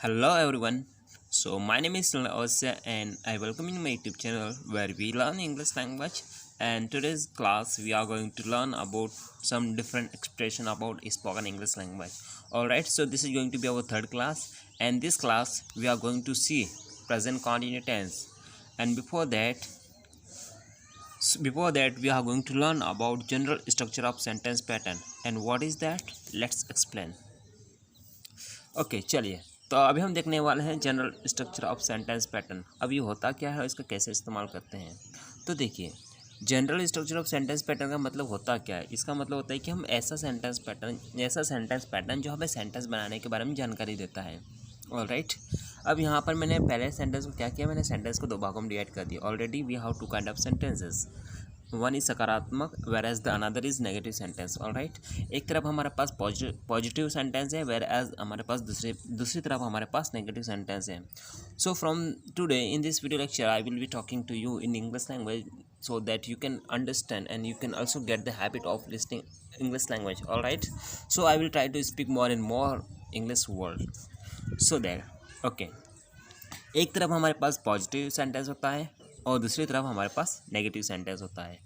Hello everyone. So my name is Osya and I welcome you to my YouTube channel where we learn English language. And today's class we are going to learn about some different expression about spoken English language. Alright, so this is going to be our third class, and this class we are going to see present continuous tense. And before that we are going to learn about general structure of sentence pattern. And what is that? Let's explain. Okay चलिए, तो अभी हम देखने वाले हैं general structure of sentence pattern. अब ये होता क्या है और इसका कैसे इस्तेमाल करते हैं। तो देखिए, general structure of sentence pattern का मतलब होता क्या है। इसका मतलब होता है कि हम ऐसा सेंटेंस पैटर्न जो हमें सेंटेंस बनाने के बारे में जानकारी देता है। ऑलराइट, अब यहाँ पर मैंने पहले सेंटेंस को क्या किया, मैंने सेंटेंस को दो भागों में डिवाइड कर दिया। Already we have two kind of sentences, one is सकारात्मक whereas the another is negative sentence. Alright, एक तरफ हमारे पास पॉजिटिव सेंटेंस है, वेर एज हमारे पास दूसरी तरफ हमारे पास नेगेटिव सेंटेंस है। So from today in this video lecture I will be talking to you in English language so that you can understand and you can also get the habit of listening English language. All right, so I will try to speak more and more English word so that okay, एक तरफ हमारे पास positive sentence होता है और दूसरी तरफ हमारे पास नेगेटिव सेंटेंस होता है।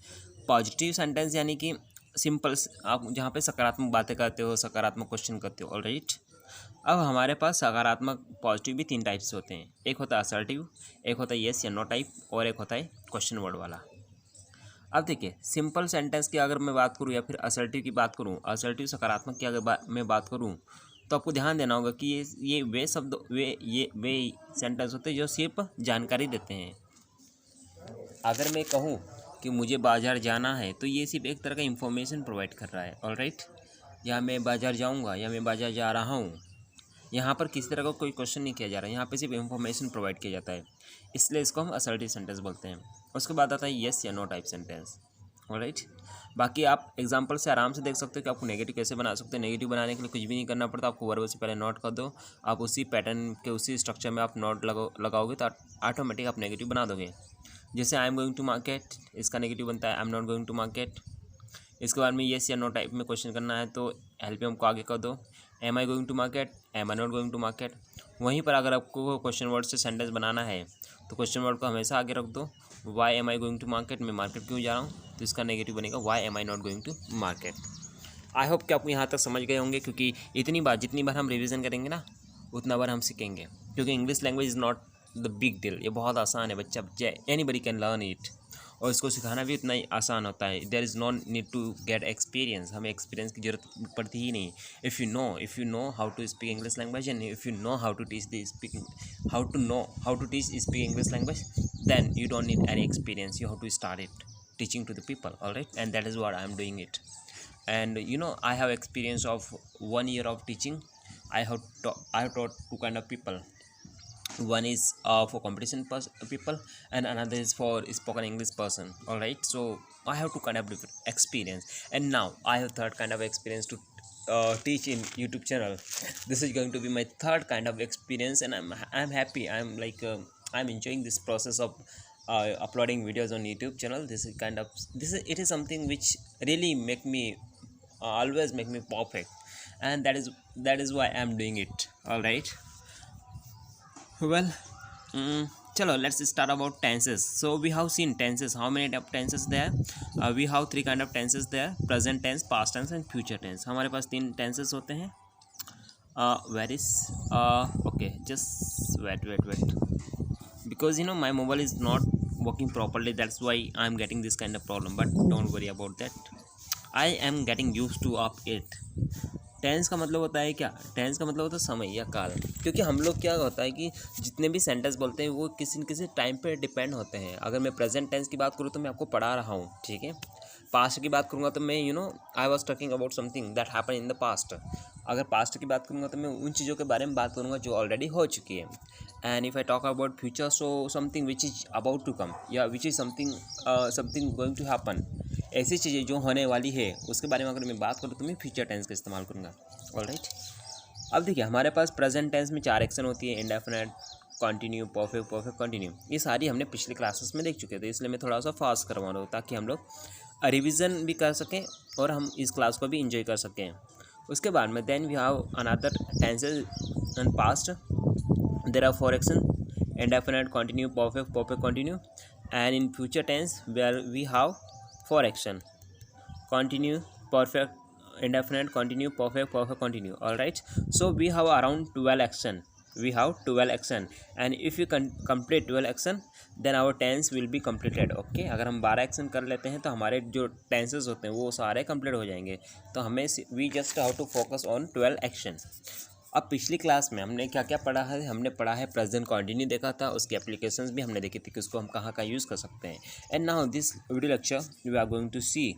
पॉजिटिव सेंटेंस यानी कि सिंपल, आप जहाँ पे सकारात्मक बातें करते हो, सकारात्मक क्वेश्चन करते हो। ऑलराइट, अब हमारे पास सकारात्मक पॉजिटिव भी तीन टाइप्स होते हैं। एक होता है असर्टिव, एक होता है येस या नो टाइप, और एक होता है क्वेश्चन वर्ड वाला। अब देखिए, सिंपल सेंटेंस की अगर मैं बात करूँ या फिर असर्टिव की बात करूँ, असर्टिव सकारात्मक की अगर मैं बात करूँ, तो आपको ध्यान देना होगा कि ये वे शब्द वे सेंटेंस होते हैं जो सिर्फ जानकारी देते हैं। अगर मैं कहूँ कि मुझे बाज़ार जाना है, तो ये सिर्फ एक तरह का इंफॉर्मेशन प्रोवाइड कर रहा है। ऑलराइट, या मैं बाज़ार जाऊँगा या मैं बाज़ार जा रहा हूँ, यहाँ पर किसी तरह का कोई क्वेश्चन नहीं किया जा रहा है, यहाँ पे सिर्फ इंफॉर्मेशन प्रोवाइड किया जाता है, इसलिए इसको हम असर्टिव सेंटेंस बोलते हैं। उसके बाद आता है येस या नो टाइप सेंटेंस। ऑलराइट, बाकी आप एग्जांपल से आराम से देख सकते हो कि आपको नेगेटिव कैसे बना सकते हैं। नेगेटिव बनाने के लिए कुछ भी नहीं करना पड़ता, आपको वर्ब से पहले नोट कर दो, आप उसी पैटर्न के उसी स्ट्रक्चर में आप नोट लगाओगे तो ऑटोमेटिक आप नेगेटिव बना दोगे। जैसे I am going to market, इसका नेगेटिव बनता है I am not going to market. इसके बाद में येस या नो टाइप में क्वेश्चन करना है तो हेल्प को आगे कर दो, am I going to market, am I not going to market. वहीं पर अगर आपको क्वेश्चन वर्ड से सेंटेंस बनाना है तो क्वेश्चन वर्ड को हमेशा आगे रख दो। Why am I going to market, मैं मार्केट क्यों जा रहा हूँ, तो इसका नेगेटिव बनेगा why am I not going to market. I hope कि आपको यहाँ तक समझ गए होंगे, क्योंकि जितनी बार हम रिवीजन करेंगे ना, उतना बार हम सीखेंगे। क्योंकि English language is not the big deal, ये बहुत आसान है बच्चा, एनीबडी कैन लर्न इट, और इसको सिखाना भी उतना ही आसान होता है। There is no need to get experience, हमें एक्सपीरियंस की जरूरत पड़ती ही नहीं। If you know how to speak English language and if you know how to teach speak English language, then you don't need any experience, you have to start it teaching to the people. All right, and that is what I am doing it. And I have experience of 1 year of teaching. I have taught two kind of people. One is for competition people and another is for spoken English person. All right, so I have two kind of different experience, and now I have third kind of experience to teach in YouTube channel. This is going to be my third kind of experience, and I'm happy. I'm enjoying this process of uploading videos on YouTube channel. It is something which really make me always make me perfect, and that is why I'm doing it. All right, well, chalo, let's start about tenses. So we have seen tenses. How many type tenses there? We have three kind of tenses there: present tense, past tense and future tense. हमारे पास तीन tenses होते हैं। Where is okay, just wait, because my mobile is not working properly, that's why I'm getting this kind of problem, but don't worry about that, I am getting used to of it. Tense का मतलब होता है क्या? Tense का मतलब होता है समय या काल। क्योंकि हम लोग क्या होता है कि जितने भी सेंटेंस बोलते हैं वो किसी न किसी टाइम पे डिपेंड होते हैं। अगर मैं प्रेजेंट टेंस की बात करूँ तो मैं आपको पढ़ा रहा हूँ, ठीक है। पास्ट की बात करूँगा तो मैं I was talking about something that happen in the past. अगर पास्ट की बात करूँगा तो मैं उन चीज़ों के बारे में बात करूँगा जो ऑलरेडी हो चुकी है। And if I talk about future, so something which is about to come या which is something going to happen, ऐसी चीज़ें जो होने वाली है उसके बारे में अगर मैं बात करूँ तो मैं फ्यूचर टेंस का इस्तेमाल करूँगा। ऑलराइट, अब देखिए, हमारे पास प्रेजेंट टेंस में 4 एक्शन होती है: इंडेफिनिट, कंटिन्यू, परफेक्ट, कंटिन्यू। ये सारी हमने पिछले क्लासेस में देख चुके थे, इसलिए मैं थोड़ा सा फास्ट करवा रहा हूँ ताकि हम लोग रिविज़न भी कर सकें और हम इस क्लास को भी इंजॉय कर सकें। उसके बाद में then we have another tenses in past there are 4 action: indefinite, continue, perfect, perfect continue. And in future tense where we have 4 action: continue, perfect, indefinite, continue, perfect, perfect continue. All right, so we have around 12 action. We have 12 action, and if you complete 12 action then our tense will be completed. Okay, अगर हम 12 action कर लेते हैं तो हमारे जो tenses होते हैं वो सारे कंप्लीट हो जाएंगे. तो हमें we just how to focus on 12 action. अब पिछली क्लास में हमने क्या क्या पढ़ा है? हमने पढ़ा है प्रेजेंट कंटिन्यू देखा था, उसकी एप्लीकेशंस भी हमने देखी थी कि उसको हम कहाँ कहाँ यूज़ कर सकते हैं. And now this video lecture we are going to see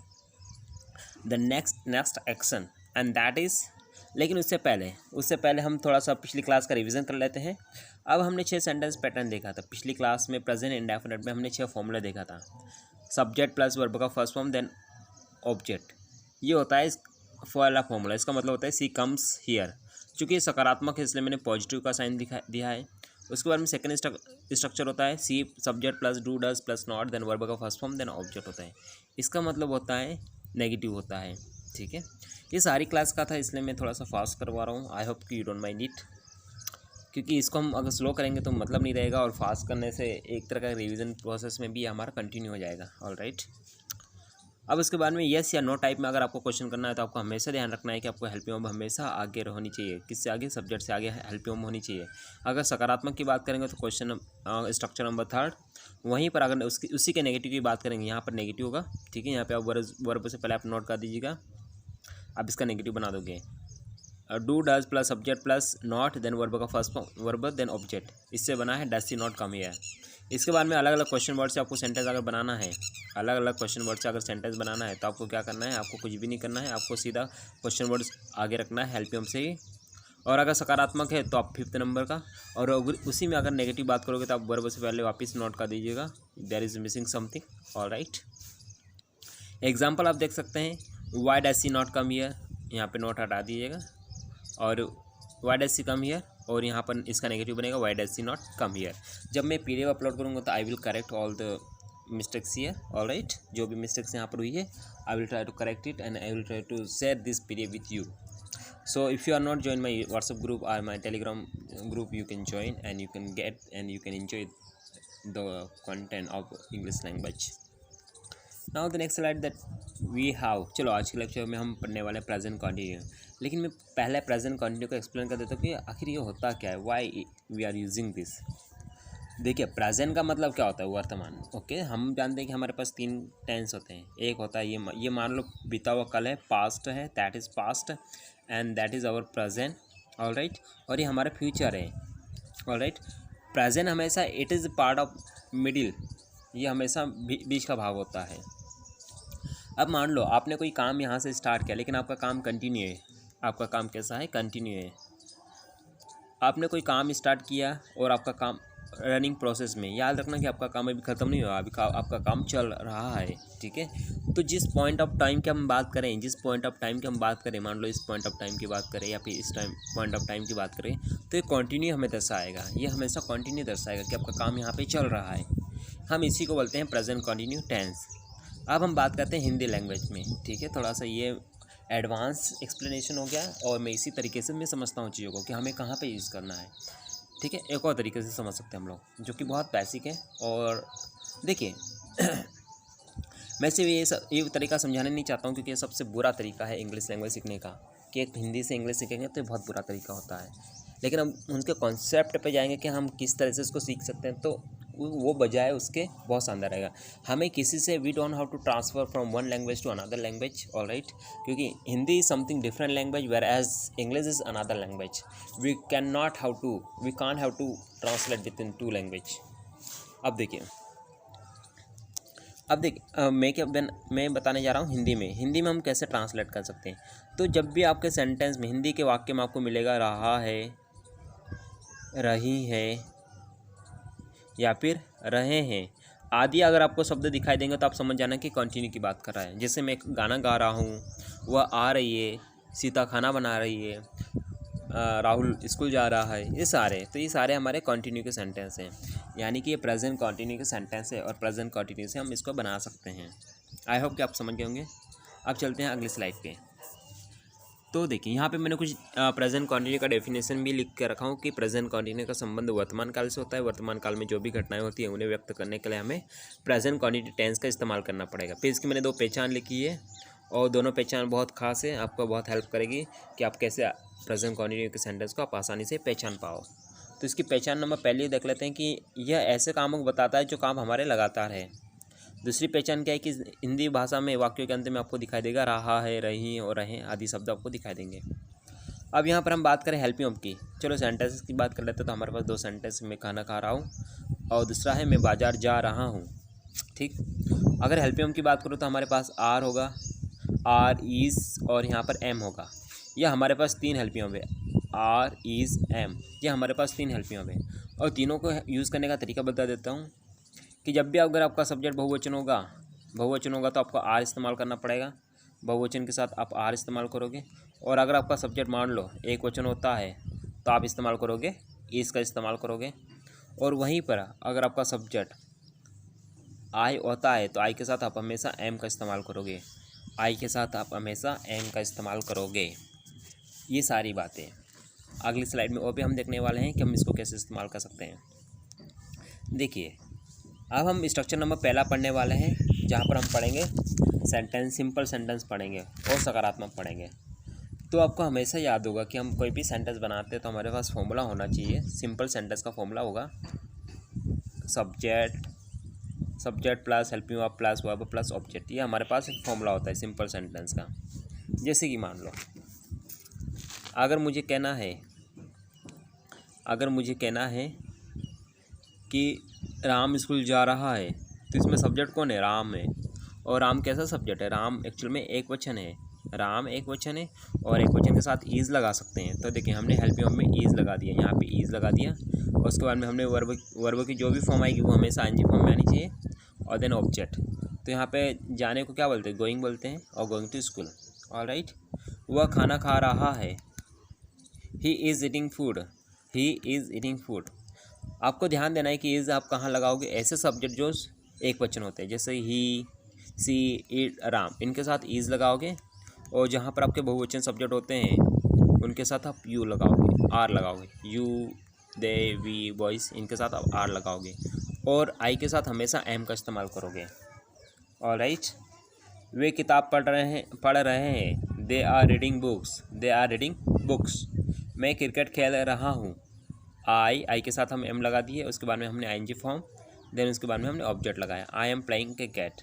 the next action and that is. लेकिन उससे पहले हम थोड़ा सा पिछली क्लास का रिवीजन कर लेते हैं. अब हमने 6 सेंटेंस पैटर्न देखा था पिछली क्लास में. प्रेजेंट इंडेफिनिट में हमने 6 फॉर्मूला देखा था. सब्जेक्ट प्लस वर्ब का फर्स्ट फॉर्म देन ऑब्जेक्ट, ये होता है पहला फॉर्मूला. इसका मतलब होता है सी कम्स हियर. चूँकि ये सकारात्मक है इसलिए मैंने पॉजिटिव का साइन दिया है. उसके बाद में सेकंड स्ट्रक्चर होता है सी subject plus do does plus not then verb का फर्स्ट फॉर्म देन ऑब्जेक्ट होता है. इसका मतलब होता है नेगेटिव होता है. ठीक है, ये सारी क्लास का था इसलिए मैं थोड़ा सा फास्ट करवा रहा हूँ. आई होप कि यू डोंट माइंड इट, क्योंकि इसको हम अगर स्लो करेंगे तो मतलब नहीं रहेगा, और फास्ट करने से एक तरह का रिवीजन प्रोसेस में भी हमारा कंटिन्यू हो जाएगा. ऑल राइट, अब उसके बाद में येस या नो टाइप में अगर आपको क्वेश्चन करना है तो आपको हमेशा ध्यान रखना है कि आपको हेल्पिंग वर्ब हमेशा आगे होनी चाहिए. किससे आगे? सब्जेक्ट से आगे हेल्पिंग वर्ब होनी चाहिए. अगर सकारात्मक की बात करेंगे तो क्वेश्चन स्ट्रक्चर नंबर 3. वहीं पर अगर उसी के नेगेटिव की बात करेंगे यहाँ पर नेगेटिव होगा. ठीक है, यहाँ पे आप वर्ब से पहले आप नोट कर दीजिएगा. आप इसका नेगेटिव बना दोगे. Do does plus subject plus not then verb का फर्स्ट वर्ब देन ऑब्जेक्ट. इससे बना है does she not come here. इसके बाद में अलग अलग क्वेश्चन वर्ड से आपको सेंटेंस अगर बनाना है, अलग अलग क्वेश्चन वर्ड से अगर सेंटेंस बनाना है तो आपको क्या करना है? आपको कुछ भी नहीं करना है, आपको सीधा क्वेश्चन वर्ड आगे रखना है हेल्पिंग से ही. और अगर सकारात्मक है तो आप 5th नंबर का, और उसी में अगर नेगेटिव बात करोगे तो आप वर्ब से पहले वापस नोट कर दीजिएगा. There is missing something. All right, example आप देख सकते हैं. Why does she not come here, यहाँ पे नोट हटा दीजिएगा. और why does she come here, और यहाँ पर इसका नेगेटिव बनेगा why does she not come here. जब मैं PDF अपलोड करूँगा तो I will correct all the mistakes here. All right, जो भी मिस्टेक्स यहाँ पर हुई है I will try to correct it and I will try to share this PDF with you. So if you are not joined my WhatsApp group or my Telegram group, you can join and you can get and you can enjoy the content of English language. Now the next slide that we have. चलो आज के lecture में हम पढ़ने वाले हैं present continue. लेकिन मैं पहले प्रेजेंट कंटिन्यू को एक्सप्लेन कर देता हूँ कि आखिर ये होता क्या है, why we are using this. देखिए, प्रेजेंट का मतलब क्या होता है? वर्तमान. ओके, हम जानते हैं कि हमारे पास 3 टेंस होते हैं. एक होता है ये मान लो बीता हुआ कल है, पास्ट है, that is past and that is our present. All right, और ये हमारा फ्यूचर है. ऑल राइट, प्रेजेंट हमेशा it is part of middle, ये हमेशा बीच का भाग होता है. अब मान लो आपने कोई काम यहाँ से स्टार्ट किया लेकिन आपका काम कंटिन्यू है. आपका काम कैसा है? कंटिन्यू है. आपने कोई काम स्टार्ट किया और आपका काम रनिंग प्रोसेस में. याद रखना कि आपका काम अभी ख़त्म नहीं हुआ, अभी आपका काम चल रहा है. ठीक है, तो जिस पॉइंट ऑफ टाइम की हम बात करें, मान लो इस पॉइंट ऑफ टाइम की बात करें या फिर इस पॉइंट ऑफ टाइम की बात करें, तो ये कंटिन्यू हमें दर्शाएगा. ये हमेशा कंटिन्यू दर्शाएगा कि आपका काम यहाँ पे चल रहा है. हम इसी को बोलते हैं प्रेजेंट कंटिन्यू टेंस. अब हम बात करते हैं हिंदी लैंग्वेज में. ठीक है, थोड़ा सा ये एडवांस एक्सप्लेनेशन हो गया और मैं इसी तरीके से मैं समझता हूँ चीज़ों को कि हमें कहाँ पे यूज़ करना है. ठीक है, एक और तरीके से समझ सकते हैं हम लोग जो कि बहुत बेसिक है. और देखिए मैं सिर्फ ये तरीका समझाने नहीं चाहता हूँ क्योंकि ये सबसे बुरा तरीका है इंग्लिश लैंग्वेज सीखने का, कि एक हिंदी से इंग्लिश सीखेंगे तो ये बहुत बुरा तरीका होता है. लेकिन हम उनके कॉन्सेप्ट पे जाएंगे कि हम किस तरह से इसको सीख सकते हैं, तो वो बजाय उसके बहुत शानदार रहेगा. हमें किसी से we don't how to transfer from one language to another language. All right, क्योंकि Hindi is something different language whereas English is another language. We can't have to translate with in 2 language. अब देखिए मैं बताने जा रहा हूँ हिंदी में हम कैसे ट्रांसलेट कर सकते हैं. तो जब भी आपके सेंटेंस में हिंदी के वाक्य में आपको मिलेगा रहा है, रही है या फिर रहे हैं आदि, अगर आपको शब्द दिखाई देंगे तो आप समझ जाना कि कंटिन्यू की बात कर रहा है. जैसे मैं गाना गा रहा हूँ, वह आ रही है, सीता खाना बना रही है, राहुल स्कूल जा रहा है, ये सारे हमारे कंटिन्यू के सेंटेंस हैं. यानी कि ये प्रेजेंट कंटिन्यू के सेंटेंस है और प्रेजेंट कंटिन्यू से हम इसको बना सकते हैं. आई होप कि आप समझ गए होंगे. अब चलते हैं अगली स्लाइड पे. तो देखिए यहाँ पे मैंने कुछ प्रेजेंट कंटिन्यू का डेफिनेशन भी लिख के रखा हूँ कि प्रेजेंट कंटिन्यू का संबंध वर्तमान काल से होता है। वर्तमान काल में जो भी घटनाएं होती हैं उन्हें व्यक्त करने के लिए हमें प्रेजेंट कंटिन्यू टेंस का इस्तेमाल करना पड़ेगा। फिर इसकी मैंने 2 पहचान लिखी है और दोनों पहचान बहुत खास है, आपको बहुत हेल्प करेगी कि आप कैसे प्रेजेंट कंटिन्यू के सेंटेंस को आप आसानी से पहचान पाओ। तो इसकी पहचान नंबर पहले देख लेते हैं कि यह ऐसे कामों को बताता है जो काम हमारे लगातार है। दूसरी पहचान क्या है कि हिंदी भाषा में वाक्यों के अंत में आपको दिखाई देगा रहा है, रही और रहें आदि शब्द आपको दिखाई देंगे। अब यहाँ पर हम बात करें हेल्पिंग ऑफ की। चलो सेंटेंसेस की बात कर लेते हैं। तो हमारे पास 2 सेंटेंस, मैं खाना खा रहा हूँ और दूसरा है मैं बाज़ार जा रहा हूँ। ठीक, अगर हेल्पिंग ऑफ की बात करूँ तो हमारे पास आर होगा, आर इज़ और यहाँ पर एम होगा। यह हमारे पास 3 हेल्पिंग ऑफ है, आर इज़ एम, ये हमारे पास 3 हेल्पिंग ऑफ है। और तीनों को यूज़ करने का तरीका बता देता हूँ कि जब भी अगर आपका सब्जेक्ट बहुवचन होगा तो आपको आर इस्तेमाल करना पड़ेगा, बहुवचन के साथ आप आर इस्तेमाल करोगे। और अगर आपका सब्जेक्ट मान लो एक वचन होता है तो आप इस्तेमाल करोगे इस का इस्तेमाल करोगे। और वहीं पर अगर आपका सब्जेक्ट आई होता है तो आई के साथ आप हमेशा एम का इस्तेमाल करोगे, आई के साथ आप हमेशा एम का इस्तेमाल करोगे। ये सारी बातें अगली स्लाइड में और भी हम देखने वाले हैं कि हम इसको कैसे इस्तेमाल कर सकते हैं। देखिए अब हम स्ट्रक्चर नंबर पहला पढ़ने वाले हैं, जहाँ पर हम पढ़ेंगे सेंटेंस, सिंपल सेंटेंस पढ़ेंगे और सकारात्मक पढ़ेंगे। तो आपको हमेशा याद होगा कि हम कोई भी सेंटेंस बनाते हैं तो हमारे पास फॉर्मूला होना चाहिए। सिंपल सेंटेंस का फॉर्मूला होगा subject plus helping verb plus verb plus object. ये हमारे पास एक फॉर्मूला होता है सिंपल सेंटेंस का। जैसे कि मान लो अगर मुझे कहना है कि राम स्कूल जा रहा है, तो इसमें सब्जेक्ट कौन है? राम है। और राम कैसा सब्जेक्ट है? राम एक्चुअल में एक वचन है, राम एक वचन है और एक वचन के साथ ईज लगा सकते हैं। तो देखिए हमने हेल्पिंग वर्ब में ईज लगा दिया, यहाँ पे ईज लगा दिया और उसके बाद में हमने वर्ब की जो भी फॉर्म आएगी वो हमेशा आईएनजी फॉर्म में आनी चाहिए और देन ऑब्जेक्ट। तो यहाँ पे जाने को क्या बोलते हैं? गोइंग बोलते हैं और गोइंग टू स्कूल। ऑलराइट, वह खाना खा रहा है, ही इज़ ईटिंग फूड। आपको ध्यान देना है कि इज़ आप कहाँ लगाओगे? ऐसे सब्जेक्ट जो एक वचन होते हैं, जैसे ही, सी, इट, राम, इनके साथ इज़ लगाओगे। और जहाँ पर आपके बहुवचन सब्जेक्ट होते हैं उनके साथ आप यू लगाओगे, आर लगाओगे, यू, दे, वी, बॉयज़, इनके साथ आप आर लगाओगे। और आई के साथ हमेशा एम का इस्तेमाल करोगे। ऑलराइट, वे किताब पढ़ रहे हैं, दे आर रीडिंग बुक्स। मैं क्रिकेट खेल रहा हूँ, आई के साथ हम एम लगा दिए, उसके बाद में हमने आईएनजी फॉर्म, देन उसके बाद में हमने ऑब्जेक्ट लगाया, आई एम प्लेइंग क्रिकेट।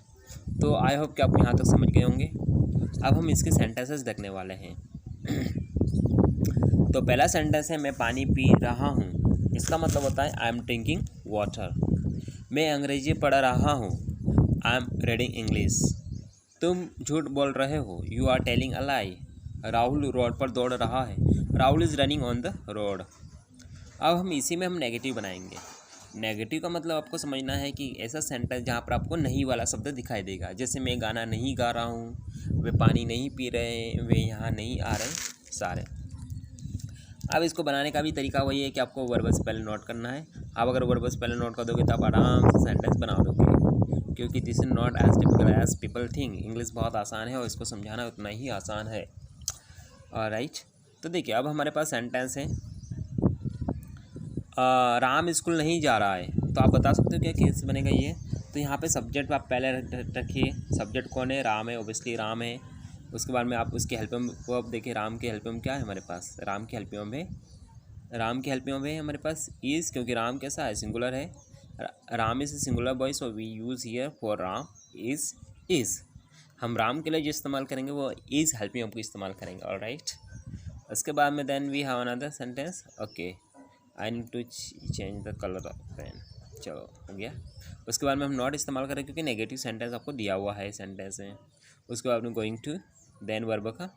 तो आई होप कि आप यहाँ तक समझ गए होंगे। अब हम इसके सेंटेंसेस देखने वाले हैं। तो पहला सेंटेंस है मैं पानी पी रहा हूँ, इसका मतलब होता है आई एम ड्रिंकिंग वाटर। मैं अंग्रेजी पढ़ रहा हूँ, आई एम रीडिंग इंग्लिश। तुम झूठ बोल रहे हो, you are telling a lie. Rahul road पर दौड़ रहा है, Rahul is running on the road. अब हम इसी में हम नेगेटिव बनाएंगे। नेगेटिव का मतलब आपको समझना है कि ऐसा सेंटेंस जहाँ पर आपको नहीं वाला शब्द दिखाई देगा। जैसे मैं गाना नहीं गा रहा हूँ, वे पानी नहीं पी रहे, वे यहाँ नहीं आ रहे सारे। अब इसको बनाने का भी तरीका वही है कि आपको वर्ब से पहले नोट करना है। आप अगर वर्ब से पहले नोट कर दोगे तो आप आराम से सेंटेंस बना दोगे, क्योंकि this is not as typical as people think. English बहुत आसान है और इसको समझाना उतना ही आसान है। ऑलराइट, तो देखिए अब हमारे पास सेंटेंस है राम स्कूल नहीं जा रहा है। तो आप बता सकते हो क्या कैसे बनेगा ये? तो यहाँ पे सब्जेक्ट आप पहले रखिए। सब्जेक्ट कौन है? राम है, ओबियसली राम है। उसके बाद में आप उसकी हेल्पिंग वर्ब देखिए, राम की हेल्पिंग वर्ब क्या है हमारे पास? राम की हेल्पिंग वर्ब है हमारे पास इज़, क्योंकि राम कैसा है? सिंगुलर है। Ram is singular boy, so we use here for Ram is. हम राम के लिए जो इस्तेमाल करेंगे वो इज़ हेल्पिंग वर्ब को इस्तेमाल करेंगे। ऑलराइट, उसके बाद में then we have another sentence. Okay, I need to change the colour of pen. चलो हो गया। उसके बाद में हम नॉट इस्तेमाल करें क्योंकि नेगेटिव सेंटेंस आपको दिया हुआ है सेंटेंस में। उसके बाद में गोइंग टू, देन वर्ब का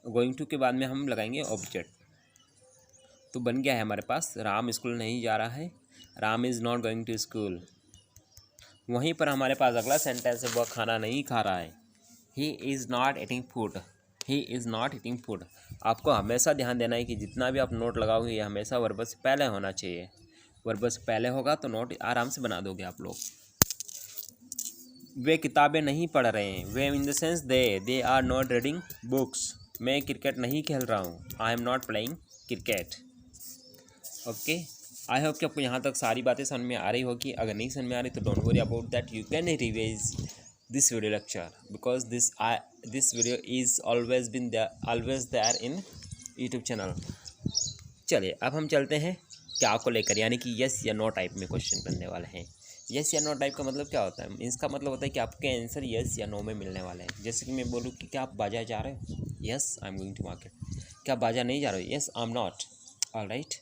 गोइंग टू के बाद में हम लगाएंगे ऑब्जेक्ट। तो बन गया है हमारे पास राम स्कूल नहीं जा रहा है, Ram is not going to school. वहीं पर हमारे पास अगला सेंटेंस है वह खाना नहीं खा रहा है, he is not eating food. आपको हमेशा ध्यान देना है कि जितना भी आप नोट लगाओगे ये हमेशा वर्ब से पहले होना चाहिए। वर्ब से पहले होगा तो नोट आराम से बना दोगे आप लोग। वे किताबें नहीं पढ़ रहे हैं, वे in the sense they are not reading books. मैं क्रिकेट नहीं खेल रहा हूँ, I am not playing cricket. Okay, I hope कि आपको यहाँ तक सारी बातें समझ में आ रही होगी। अगर नहीं समझ में आ रही तो don't worry about that, you can revise this video lecture because this video is always there in YouTube channel. चलिए अब हम चलते हैं क्या को लेकर, यानी कि यस या नो टाइप में क्वेश्चन करने वाले हैं। यस या नो टाइप का मतलब क्या होता है? इसका मतलब होता है कि आपके आंसर यस या नो में मिलने वाले हैं। जैसे कि मैं बोलूँ कि क्या आप बाजार जा रहे हो? Yes I am going to market. क्या आप बाजार नहीं जा रहे हो? Yes I am not. Alright,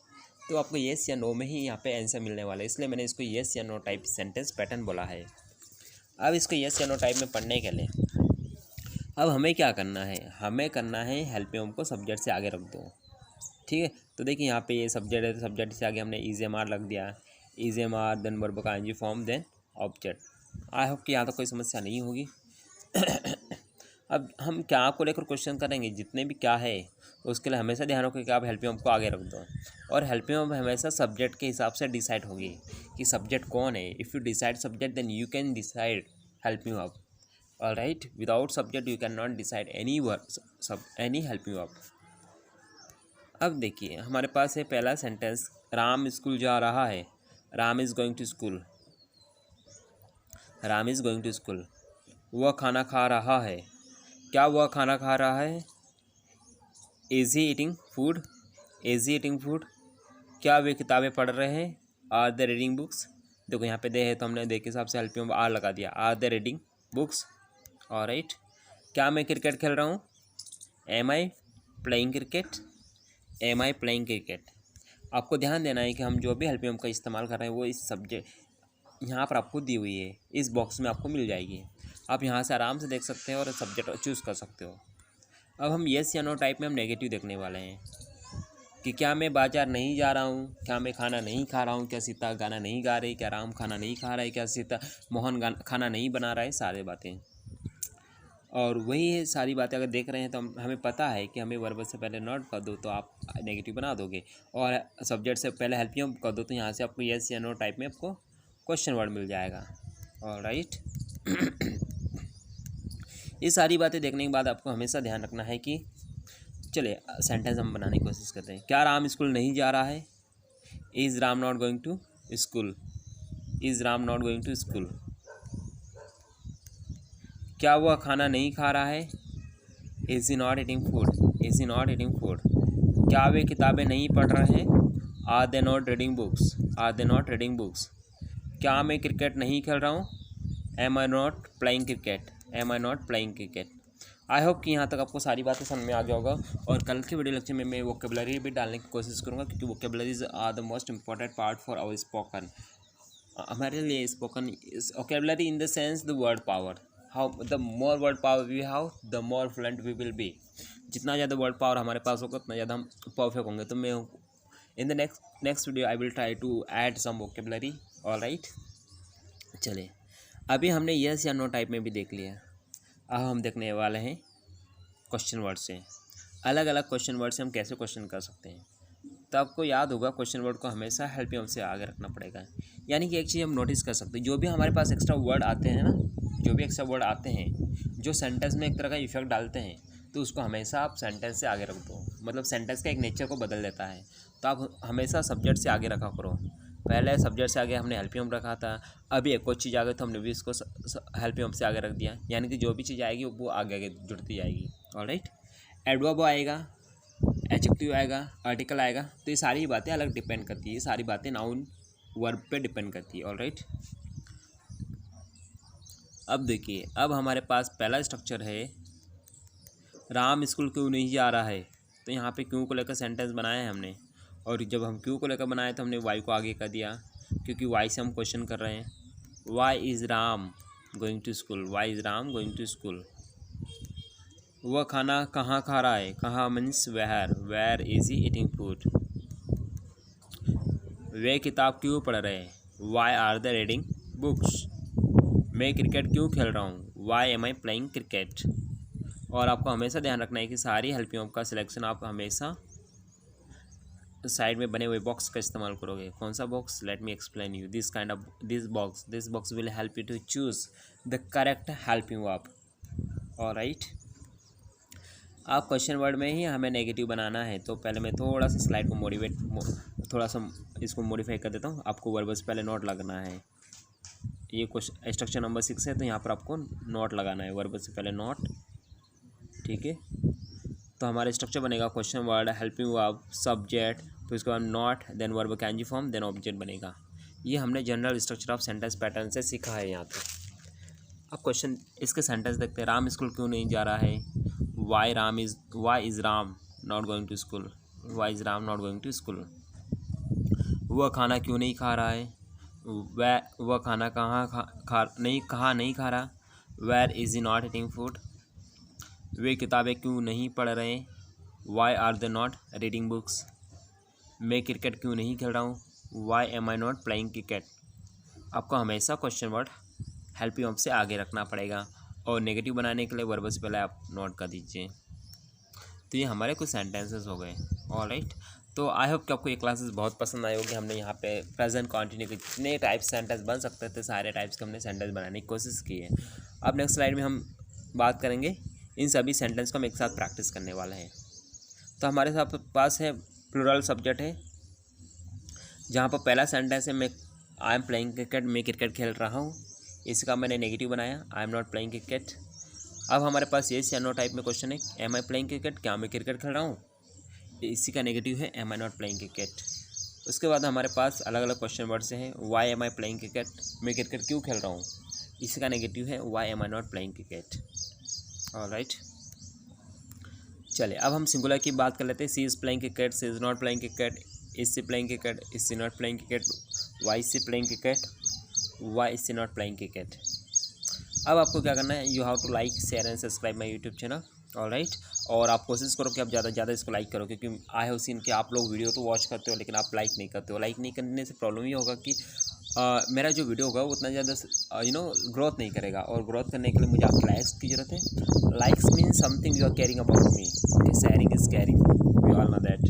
तो आपको येस या नो में ही यहाँ पे आंसर मिलने वाला है, इसलिए मैंने इसको येस या नो टाइप सेंटेंस पैटर्न बोला है। अब इसको येस या नो टाइप में पढ़ने के लिए अब हमें क्या करना है? हमें करना है हेल्प में को सब्जेक्ट से आगे रख दो। ठीक है, तो देखिए यहाँ पे ये सब्जेक्ट है, तो सब्जेक्ट से आगे हमने इज एम आर रख दिया। Is am are then verb का ING form then object. I hope कि यहाँ तक कोई समस्या नहीं होगी। अब हम क्या को लेकर क्वेश्चन करेंगे, जितने भी क्या है उसके लिए हमेशा ध्यान रखो कि आप हेल्पिंग वर्ब को आगे रख दो। और हेल्पिंग वर्ब हमेशा सब्जेक्ट के हिसाब से डिसाइड होगी कि सब्जेक्ट कौन है। If you decide subject then you can decide helping verb. Alright, without subject you can not decide any verb, any helping verb. अब देखिए हमारे पास है पहला सेंटेंस, राम स्कूल जा रहा है। Ram is going to school. Ram is going to school. वह खाना खा रहा है। क्या वह खाना खा रहा है? Is he eating food. Is he eating food. क्या वे किताबें पढ़ रहे हैं? Are the reading books. देखो यहाँ पे दे है तो हमने दे के हिसाब से हेल्पिंग वर्ब आर लगा दिया। Are the reading books. Alright, क्या मैं क्रिकेट खेल रहा हूँ? Am I playing cricket. Am I playing cricket. आपको ध्यान देना है कि हम जो भी हेल्पिंग वर्ब का इस्तेमाल कर रहे हैं वो इस सब्जेक्ट यहाँ पर आपको दी हुई है, इस बॉक्स में आपको मिल जाएगी। आप यहाँ से आराम से देख सकते हैं और सब्जेक्ट चूज़ कर सकते हो। अब हम येस या नो टाइप में हम नेगेटिव देखने वाले हैं कि क्या मैं बाजार नहीं जा रहा हूँ? क्या मैं खाना नहीं खा रहा हूँ? क्या सीता गाना नहीं गा रही? क्या राम खाना नहीं खा रहा है? क्या सीता मोहन खाना नहीं बना रहा है? सारी बातें, और वही है सारी बातें अगर देख रहे हैं तो हमें पता है कि हमें वर्ब से पहले नॉट कर दो तो आप नेगेटिव बना दोगे, और सब्जेक्ट से पहले हेल्पिंग कर दो तो यहाँ से आपको येस या नो टाइप में आपको क्वेश्चन वर्ड मिल जाएगा। ऑलराइट, ये सारी बातें देखने के बाद आपको हमेशा ध्यान रखना है कि चलिए सेंटेंस हम बनाने की कोशिश करते हैं। क्या राम स्कूल नहीं जा रहा है? Is Ram not going to school. Is Ram not going to school. क्या वह खाना नहीं खा रहा है? Is he not eating food. Is he not eating food. क्या वे किताबें नहीं पढ़ रहे हैं? Are they not reading books. Are they not reading books. क्या मैं क्रिकेट नहीं खेल रहा हूँ? Am I not playing cricket. Am I not playing cricket. I hope कि यहाँ तक आपको सारी बातें समझ में आ गया होगा, और कल के वीडियो लेक्चर में मैं वोकेबलरी भी डालने की कोशिश करूँगा, क्योंकि vocabularies are the most important part for our spoken. हमारे लिए spoken vocabulary in the sense the word power. How the more word power we have the more fluent we will be. जितना ज़्यादा वर्ड पावर हमारे पास होगा उतना ज़्यादा हम perfect होंगे। तो मैं in the next video I will try to add some vocabulary. Alright, चलिए अभी हमने यस या नो टाइप में भी देख लिया। अब हम देखने वाले हैं क्वेश्चन वर्ड से। अलग अलग क्वेश्चन वर्ड से हम कैसे क्वेश्चन कर सकते हैं। तो आपको याद होगा क्वेश्चन वर्ड को हमेशा हेल्पिंग वर्ब से आगे रखना पड़ेगा। यानी कि एक चीज़ हम नोटिस कर सकते हैं, जो भी हमारे पास एक्स्ट्रा वर्ड आते हैं ना, जो भी एक्स्ट्रा वर्ड आते हैं जो सेंटेंस में एक तरह का इफेक्ट डालते हैं, तो उसको हमेशा आप सेंटेंस से आगे रख दो। मतलब सेंटेंस का एक नेचर को बदल देता है। तो आप हमेशा सब्जेक्ट से आगे रखा करो। पहले सब्जेक्ट से आगे हमने हेल्पिंग वर्ब रखा था, अभी एक और चीज़ आ गई तो हमने भी इसको हेल्पिंग वर्ब से आगे रख दिया। यानी कि जो भी चीज़ आएगी वो आगे आगे जुड़ती जाएगी। ऑलराइट, एडवर्ब आएगा, एडजेक्टिव आएगा, आर्टिकल आएगा, तो ये सारी बातें अलग डिपेंड करती है। ये सारी बातें नाउन वर्ब पे डिपेंड करती है। ऑलराइट, अब देखिए अब हमारे पास पहला स्ट्रक्चर है, राम स्कूल क्यों नहीं जा रहा है। तो यहाँ पे क्यों को लेकर सेंटेंस बनाया है हमने, और जब हम क्यों को लेकर बनाए तो हमने वाई को आगे कर दिया, क्योंकि वाई से हम क्वेश्चन कर रहे हैं। Why is Ram going to school. Why is Ram going to school. वह खाना कहाँ खा रहा है? कहाँ means where. Where is he eating food. वे किताब क्यों पढ़ रहे हैं? Why are the reading books. मैं क्रिकेट क्यों खेल रहा हूँ? Why am I playing cricket. और आपको हमेशा ध्यान रखना है कि सारी हेल्पिंग वर्ब का सिलेक्शन आप हमेशा साइड में बने हुए बॉक्स का इस्तेमाल करोगे। कौन सा box? Let me explain you. This box will help you to choose the correct helping verb. Alright, आप क्वेश्चन वर्ड में ही हमें नेगेटिव बनाना है। तो पहले मैं थोड़ा सा स्लाइड को थोड़ा सा इसको मॉडिफाई कर देता हूँ। आपको वर्ब से पहले नोट लगाना है। ये क्वेश्चन स्ट्रक्चर नंबर 6 है, तो यहाँ पर आपको नोट लगाना है, वर्ब से पहले नोट। ठीक है, तो हमारा स्ट्रक्चर बनेगा question word, helping verb, subject, फिर उसके बाद नॉट, देन वर्ब कैंजी फॉर्म, देन ऑब्जेक्ट बनेगा। ये हमने general structure of sentence pattern से सीखा है यहाँ पे। अब क्वेश्चन इसके सेंटेंस देखते हैं। राम स्कूल क्यों नहीं जा रहा है? Why is Ram not going to school? Why is Ram not going to school? वह खाना क्यों नहीं खा रहा है? वह खाना कहाँ नहीं खा रहा? Where is he not eating food? वे किताबें क्यों नहीं पढ़ रहे? Why are they not reading books? मैं क्रिकेट क्यों नहीं खेल रहा हूँ? Why am I not playing cricket? आपको हमेशा क्वेश्चन वर्ड हेल्पिंग वर्ब से आगे रखना पड़ेगा, और नेगेटिव बनाने के लिए वर्ब से पहले आप नोट कर दीजिए। तो ये हमारे कुछ सेंटेंसेस हो गए। ऑलराइट, तो आई होप कि आपको ये क्लासेस बहुत पसंद आई होगी। हमने यहाँ पे प्रेजेंट कंटिन्यू के जितने टाइप्स सेंटेंस बन सकते थे सारे टाइप्स के हमने सेंटेंस बनाने की कोशिश की है। अब नेक्स्ट स्लाइड में हम बात करेंगे, इन सभी सेंटेंस को हम एक साथ प्रैक्टिस करने वाले हैं। तो हमारे साथ पास है प्लूरल सब्जेक्ट है, जहाँ पर पहला सेंटेंस है आई एम प्लेइंग क्रिकेट, मैं क्रिकेट खेल रहा हूँ। इसका मैंने नेगेटिव बनाया, आई एम नॉट प्लेइंग क्रिकेट। अब हमारे पास येस या नो टाइप में क्वेश्चन है, एम आई प्लेइंग क्रिकेट, क्या मैं क्रिकेट खेल रहा हूँ? इसी का नेगेटिव है am I not playing cricket. उसके बाद हमारे पास अलग अलग क्वेश्चन वर्ड से हैं, why am I playing cricket, मैं क्रिकेट क्यों खेल रहा हूँ? इसी का नेगेटिव है why am I not playing cricket. Alright, चलिए अब हम सिंगुलर की बात कर लेते हैं। She is playing cricket, she is not playing cricket, is she playing cricket, is she not playing cricket, why is she playing cricket, why is she not playing cricket. अब आपको क्या करना है, you have to like, share and subscribe my YouTube channel. Alright, और आप कोशिश करो कि आप ज़्यादा से ज़्यादा इसको लाइक करो, क्योंकि आई हैव सीन कि आप लोग वीडियो तो वॉच करते हो लेकिन आप लाइक नहीं करते हो। लाइक नहीं करने से प्रॉब्लम ये होगा कि मेरा जो वीडियो होगा वो उतना ज़्यादा ग्रोथ नहीं करेगा, और ग्रोथ करने के लिए मुझे आपके लाइक्स की ज़रूरत है। Likes mean something you are caring about me. Okay, sharing is caring, we all know that.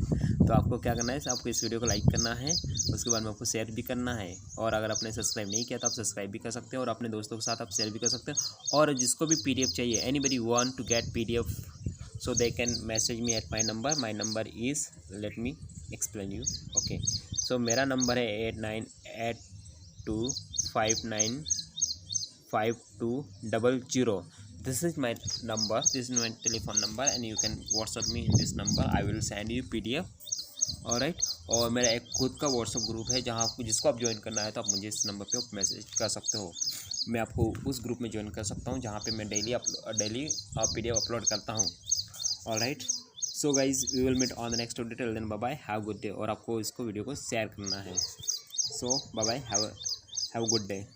तो आपको क्या करना है, आपको इस वीडियो को लाइक करना है, उसके बाद में आपको शेयर भी करना है, और अगर आपने सब्सक्राइब नहीं किया तो आप सब्सक्राइब भी कर सकते हैं, और अपने दोस्तों के साथ आप शेयर भी कर सकते हैं। और जिसको भी PDF चाहिए, anybody want to get PDF, so they can message me at my number is, let me explain you. Okay, so मेरा नंबर है 8982595200। this is my number, this is my telephone number and you can WhatsApp me in this number, I will send you PDF। Alright, और मेरा एक खुद का WhatsApp group है, जहाँ आपको जिसको आप ज्वाइन करना है तो आप मुझे इस नंबर पे मैसेज कर सकते हो। मैं आपको उस ग्रुप में ज्वाइन कर सकता हूँ जहाँ पे मैं डेली PDF अपलोड करता हूँ। Alright, so guys we will meet on the next video, till then bye bye, have good day. और आपको इसको वीडियो को शेयर करना है। So bye bye, have good day.